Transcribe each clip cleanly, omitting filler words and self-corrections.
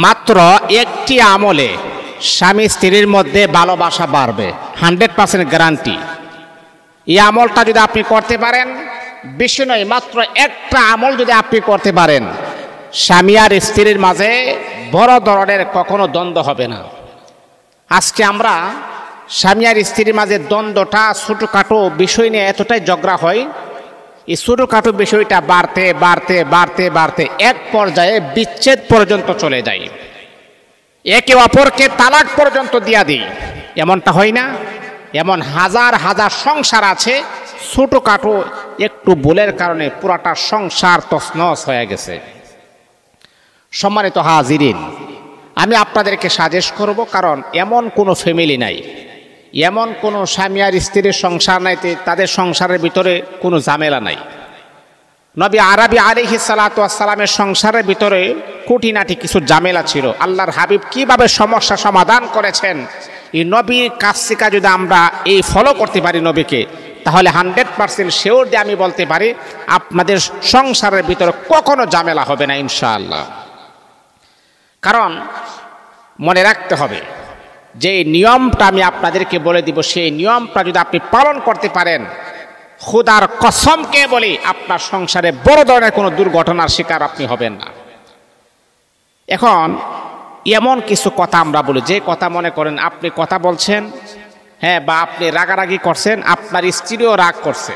মাত্র একটি আমলে স্বামী স্ত্রীর মধ্যে ভালোবাসা বাড়বে, 100% গ্যারান্টি। এই আমলটা যদি আপনি করতে পারেন, বেশি নয়, মাত্র একটা আমল যদি আপনি করতে পারেন, স্বামী আর স্ত্রীর মাঝে বড় ধরনের কখনো দ্বন্দ্ব হবে না। আজকে আমরা স্বামী আর স্ত্রীর মাঝে দ্বন্দ্বটা ছোটোখাটো বিষয় নিয়ে এতটাই ঝগড়া হয়, এই ছোটোখাটো বিষয়টা বাড়তে বাড়তে বাড়তে বাড়তে এক পর্যায়ে বিচ্ছেদ পর্যন্ত চলে যায়, একে অপরকে তালাক পর্যন্ত দিয়া দিই। এমনটা হয় না? এমন হাজার হাজার সংসার আছে, ছোটোখাটো একটু ভুলের কারণে পুরাটা সংসার তছনছ হয়ে গেছে। সম্মানিত হাজিরিন, আমি আপনাদেরকে সাজেস্ট করব, কারণ এমন কোনো ফ্যামিলি নাই, এমন কোনো স্বামী আর স্ত্রীর সংসার নাই তাদের সংসারের ভিতরে কোনো ঝামেলা নাই। নবী আরবি আলাইহিস সালাতু ওয়াস সালামের সংসারের ভিতরে খুঁটিনাটি কিছু ঝামেলা ছিল। আল্লাহর হাবিব কিভাবে সমস্যা সমাধান করেছেন, এই নবীর কাছ থেকে যদি আমরা এই ফলো করতে পারি নবীকে, তাহলে 100% শিওর দিয়ে আমি বলতে পারি আপনাদের সংসারের ভিতরে কখনো ঝামেলা হবে না ইনশাআল্লাহ। কারণ মনে রাখতে হবে, যে নিয়মটা আমি আপনাদেরকে বলে দিব, সেই নিয়মটা যদি আপনি পালন করতে পারেন, খোদার কসমকে বলি আপনার সংসারে বড় ধরনের কোনো দুর্ঘটনার শিকার আপনি হবেন না। এখন এমন কিছু কথা আমরা বলি, যে কথা মনে করেন আপনি কথা বলছেন, হ্যাঁ, বা আপনি রাগারাগি করছেন, আপনার স্ত্রীও রাগ করছে।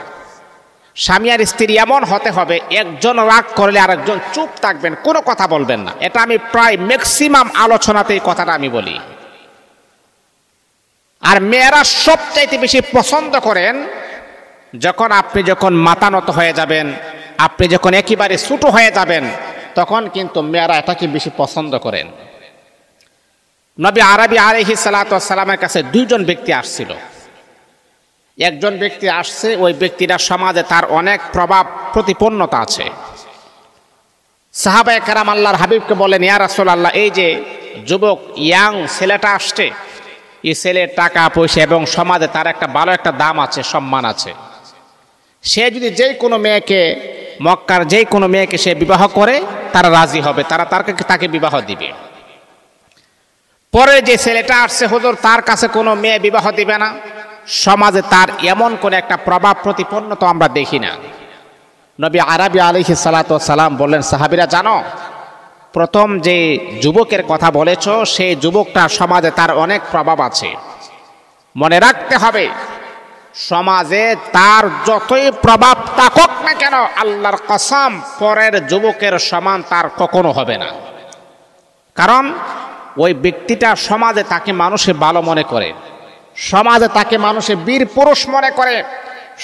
স্বামী আর স্ত্রী এমন হতে হবে, একজন রাগ করলে আরেকজন চুপ থাকবেন, কোনো কথা বলবেন না। এটা আমি প্রায় ম্যাক্সিমাম আলোচনাতে এই কথাটা আমি বলি। আর মেয়েরা সবচাইতে বেশি পছন্দ করেন যখন আপনি মাতানত হয়ে যাবেন, আপনি যখন একেবারে ছোট হয়ে যাবেন, তখন কিন্তু মেয়েরা এটাকে বেশি পছন্দ করেন। নবী আরবি আলাইহিস সালাতু ওয়াস সালামের কাছে দুইজন ব্যক্তি আসছিল। একজন ব্যক্তি আসছে, ওই ব্যক্তিটা সমাজে তার অনেক প্রভাব প্রতিপন্নতা আছে। সাহাবায়ে কেরাম আল্লাহর হাবিবকে বলেন, ইয়া রাসূলুল্লাহ, এই যে যুবক ইয়াং ছেলেটা আসছে, এই ছেলের টাকা পয়সা এবং সমাজে তার একটা ভালো একটা দাম আছে, সম্মান আছে। সে যদি যেই কোনো মেয়েকে, মক্কার যেই কোনো মেয়েকে সে বিবাহ করে, তারা রাজি হবে, তাকে বিবাহ দিবে। পরে যে ছেলেটা আসছে, হুজুর তার কাছে কোনো মেয়ে বিবাহ দিবে না, সমাজে তার এমন কোন একটা প্রভাব প্রতিপন্নতা আমরা দেখি না। নবী আরবি আলাইহিস সালাতু ওয়াস সালাম বললেন, সাহাবীরা জানো, প্রথম যে যুবকের কথা বলেছ, সেই যুবকটা সমাজে তার অনেক প্রভাব আছে। মনে রাখতে হবে, সমাজে তার যতই প্রভাব থাকুক না কেন, আল্লাহর কসম পরের যুবকের সমান তার কখনো হবে না। কারণ ওই ব্যক্তিটা সমাজে তাকে মানুষে ভালো মনে করে, সমাজে তাকে মানুষে বীর পুরুষ মনে করে,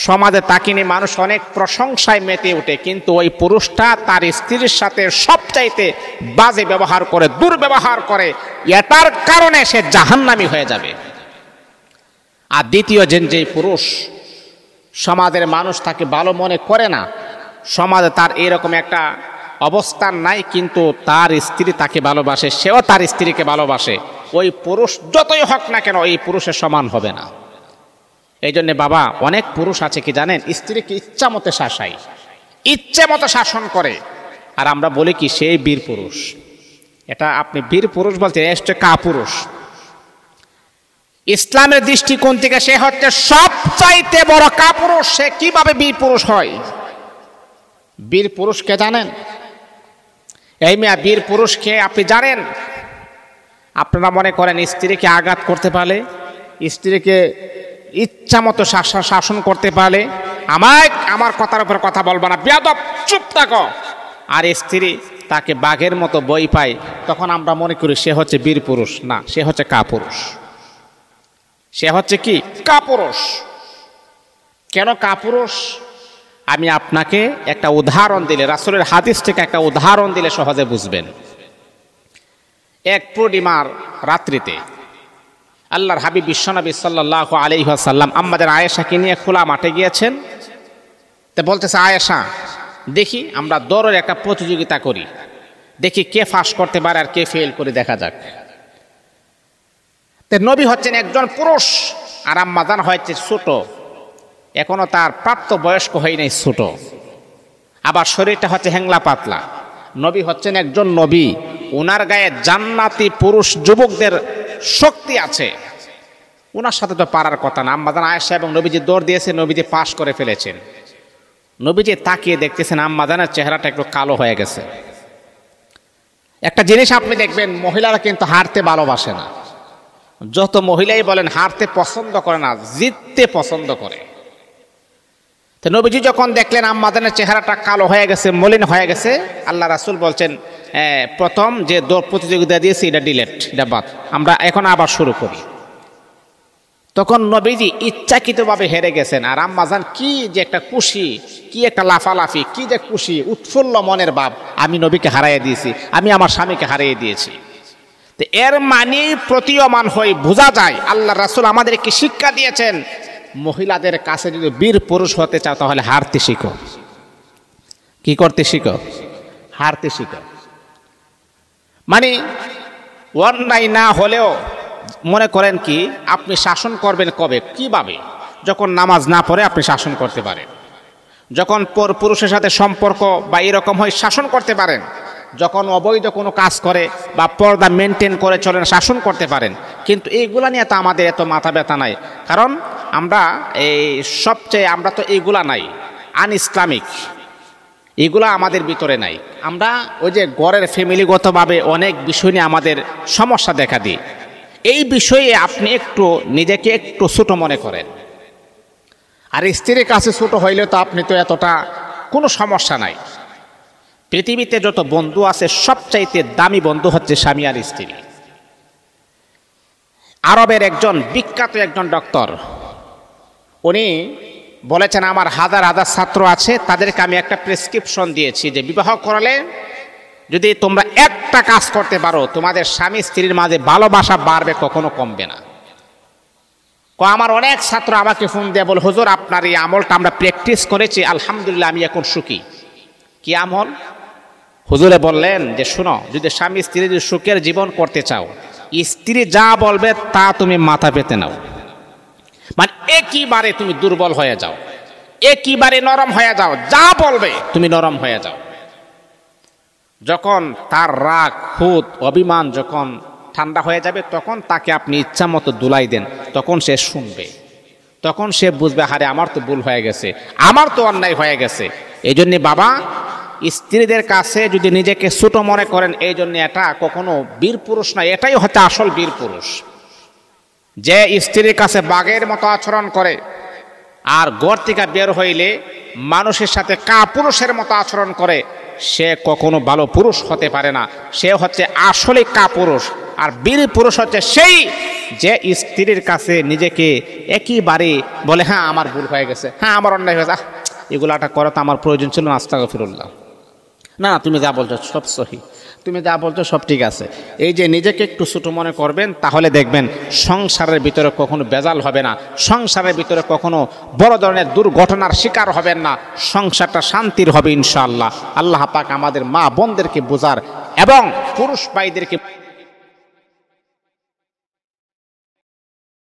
সমাজে তাকে নিয়ে মানুষ অনেক প্রশংসায় মেতে ওঠে। কিন্তু ওই পুরুষটা তার স্ত্রীর সাথে সবচাইতে বাজে ব্যবহার করে, দুর্ব্যবহার করে, এটার কারণে সে জাহান্নামী হয়ে যাবে। আর দ্বিতীয় যে পুরুষ সমাজের মানুষ তাকে ভালো মনে করে না, সমাজে তার এরকম একটা অবস্থান নাই, কিন্তু তার স্ত্রী তাকে ভালোবাসে, সেও তার স্ত্রীকে ভালোবাসে, ওই পুরুষ যতই হোক না কেন এই পুরুষের সমান হবে না। এই জন্যে বাবা, অনেক পুরুষ আছে কি জানেন, স্ত্রীকে ইচ্ছা মতো শাসায়, ইচ্ছে মতো শাসন করে, আর আমরা বলি কি সেই বীর পুরুষ। এটা আপনি বীর পুরুষ বলতে এসছে কাপুরুষ। ইসলামের দৃষ্টিকোণ থেকে সে হচ্ছে সবচাইতে বড় কাপুরুষ। সে কিভাবে বীর পুরুষ হয়? বীর পুরুষকে জানেন? এই মেয়া, বীর পুরুষকে আপনি জানেন? আপনারা মনে করেন স্ত্রীকে আঘাত করতে পারলে, স্ত্রীকে ইচ্ছা মতো শাসন করতে পারলে, আমার কথার উপর কথা বলবা না, বেয়াদব, চুপ থাকো, আর স্ত্রী তাকে বাঘের মতো বই পায়, তখন আমরা মনে করি সে হচ্ছে বীর পুরুষ। না, সে হচ্ছে কাপুরুষ। সে হচ্ছে কি? কাপুরুষ। কেন কাপুরুষ? আমি আপনাকে একটা উদাহরণ দিলে, রাসূলের হাদিস থেকে একটা উদাহরণ দিলে সহজে বুঝবেন। এক পূর্ণিমার রাত্রিতে আল্লাহর হাবিব বিশ্বনবী সাল্লাল্লাহু আলাইহি ওয়াসাল্লাম আমাদের আয়েশাকে নিয়ে খোলা মাঠে গিয়েছেন। তো বলতেছে, আয়েশা, দেখি আমরা দৌড়ের একটা প্রতিযোগিতা করি, দেখি কে ফাঁস করতে পারে আর কে ফেল করে, দেখা যাক। তো নবী হচ্ছেন একজন পুরুষ, আর আম্মাজান হচ্ছে ছোট, এখনো তার প্রাপ্ত বয়স্ক হয় নাই, ছোট, আবার শরীরটা হচ্ছে হ্যাংলা পাতলা। নবী হচ্ছেন একজন নবী, ওনার গায়ে জান্নাতি পুরুষ যুবকদের শক্তি আছে, ওনার সাথে তো পারার কথা না। আম্মাজান আয়েশা এবং নবীজি দৌড় দিয়েছে, নবীজি পাশ করে ফেলেছেন। নবীজি তাকিয়ে দেখতেছেন আম্মাজানের চেহারাটা একটু কালো হয়ে গেছে। একটা জিনিস আপনি দেখবেন, মহিলারা কিন্তু হারতে ভালোবাসে না। যত মহিলাই বলেন হারতে পছন্দ করে না, জিততে পছন্দ করে। তো নবীজি যখন দেখলেন আম্মাজানের চেহারাটা কালো হয়ে গেছে, মলিন হয়ে গেছে, আল্লাহ রাসূল বলছেন প্রথম যে দৌড় প্রতিযোগিতা দিয়েছি এটা ডিলেট, এটা বাদ, আমরা এখন আবার শুরু করি। তখন নবীজি ইচ্ছাকৃতভাবে হেরে গেছেন। আর আম্মাজান কি যে একটা খুশি, কি একটা লাফালাফি, কি যে খুশি, উৎফুল্ল মনের ভাব, আমি নবীকে হারিয়ে দিয়েছি, আমি আমার স্বামীকে হারিয়ে দিয়েছি। তো এর মানে প্রতীয়মান হয়ে বোঝা যায় আল্লাহ রাসূল আমাদেরকে শিক্ষা দিয়েছেন, মহিলাদের কাছে যদি বীর পুরুষ হতে চাও তাহলে হারতে শিখো। কি করতে শিখো? হারতে শিখো। মানে অন্যায় না হলেও মনে করেন কি আপনি শাসন করবেন কবে, কিভাবে? যখন নামাজ না পড়ে আপনি শাসন করতে পারেন, যখন পুরুষের সাথে সম্পর্ক বা এরকম হয় শাসন করতে পারেন, যখন অবৈধ কোনো কাজ করে বা পর্দা মেনটেন করে চলেন শাসন করতে পারেন। কিন্তু এইগুলা নিয়ে তো আমাদের এত মাথা ব্যথা নাই, কারণ আমরা আমরা তো এইগুলা নাই, আন ইসলামিক এগুলা আমাদের ভিতরে নাই। আমরা ওই যে ঘরের ফ্যামিলিগতভাবে অনেক বিষয় নিয়ে আমাদের সমস্যা দেখা দিই। এই বিষয়ে আপনি একটু নিজেকে একটু ছোট মনে করেন, আর স্ত্রীর কাছে ছোট হইলে তো আপনি তো এতটা কোনো সমস্যা নাই। পৃথিবীতে যত বন্ধু আছে সবচাইতে দামি বন্ধু হচ্ছে স্বামী আর স্ত্রী। আরবের একজন বিখ্যাত একজন ডক্টর, উনি বলেছেন আমার হাজার হাজার ছাত্র আছে, তাদেরকে আমি একটা প্রেসক্রিপশন দিয়েছি যে বিবাহ করলে যদি তোমরা একটা কাজ করতে পারো তোমাদের স্বামী স্ত্রীর মাঝে ভালোবাসা বাড়বে, কখনো কমবে না। আমার অনেক ছাত্র আমাকে ফোন দিয়ে বলে হুজুর আপনার এই আমলটা আমরা প্র্যাকটিস করেছি, আলহামদুলিল্লাহ আমি এখন সুখী। কি আমল? হুজুরে বললেন যে শোনো, যদি স্বামী স্ত্রী যদি সুখের জীবন করতে চাও, স্ত্রী যা বলবে তা তুমি মাথা পেতে নাও। মানে একইবারে তুমি দুর্বল হয়ে যাও, একইবারে নরম হয়ে যাও, যা বলবে তুমি নরম হয়ে যাও। যখন তার রাগ খুঁত অভিমান যখন ঠান্ডা হয়ে যাবে, তখন তাকে আপনি ইচ্ছা মতো দুলাই দেন, তখন সে শুনবে, তখন সে বুঝবে হারে আমার তো ভুল হয়ে গেছে, আমার তো অন্যায় হয়ে গেছে। এই জন্যে বাবা স্ত্রীদের কাছে যদি নিজেকে ছোট মনে করেন, এই জন্য এটা কখনো বীর পুরুষ নয়, এটাই হচ্ছে আসল বীর পুরুষ। যে স্ত্রীর কাছে বাঘের মতো আচরণ করে আর ঘর থেকে বের হইলে মানুষের সাথে কাপুরুষের মতো আচরণ করে, সে কখনো ভালো পুরুষ হতে পারে না। সে হচ্ছে আসলে কাপুরুষ। আর বীর পুরুষ হচ্ছে সেই যে স্ত্রীর কাছে নিজেকে একইবারে বলে হ্যাঁ আমার ভুল হয়ে গেছে, হ্যাঁ আমার অন্যায় হয়েছে, এগুলাটা করা তো আমার প্রয়োজন ছিল না, আস্তাগফিরুল্লাহ, না তুমি যা বলছো সব সহি, তুমি যা বলছো সব ঠিক আছে। এই যে নিজেকে একটু ছোট মনে করবেন, তাহলে দেখবেন সংসারের ভিতরে কখনো বেজাল হবে না, সংসারের ভিতরে কখনো বড় ধরনের দুর্ঘটনার শিকার হবেন না, সংসারটা শান্তির হবে ইনশাআল্লাহ। আল্লাহ পাক আমাদের মা বোনদেরকে বোঝার এবং পুরুষ ভাইদেরকে